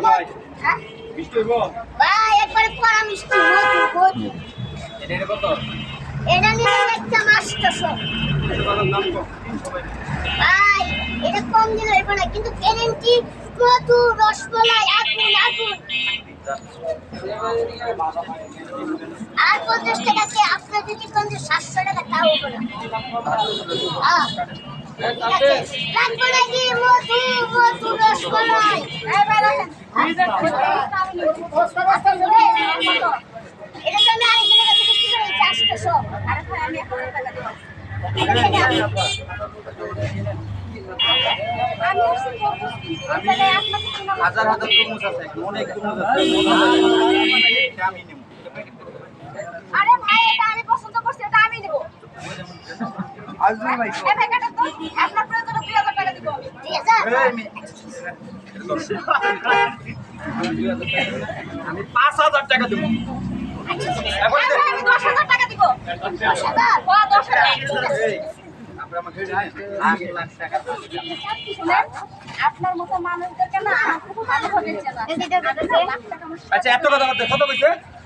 ভাই মিষ্টি হইব ভাই একবারে কড়া মিষ্টি মধু এটা কত এটা নিলে একটা মাস্টারশো এটার দাম কত 300 ভাই এটা কম দিলে হইব না কিন্তু গ্যারান্টি মধু রসমালাই আগুন আগুন আর 50 টাকা কে আপনার যদি কোন 700 টাকা তাও হবে না হ্যাঁ লাগবে নাকি মধু মধু রসমালাই এই ভাই রাখেন এটা তো আমি আরেকজনের কাছে বিক্রি করি 400 আরে ভাই আমি 1000 টাকা দেব হাজার হাজার তরমুজ আছে অনেক তরমুজ আছে আমি নেব আরে ভাই এটা আমি পছন্দ করছি এটা আমি নেব আজকে ভাই এই ভাইটা তো আপনার প্রয়োজনে 2000 টাকা দিব 2000 আমি 5000 টাকা দেব আমি 10000 টাকা দিব 10000 বা 10000 ঠিক আছে আপনি আমাকে 1 লাখ টাকা শুনেন আপনার মতো মানুষদেরকে না আমার খুব ভালোভাবে চেনা আচ্ছা এত কথা কত কইছে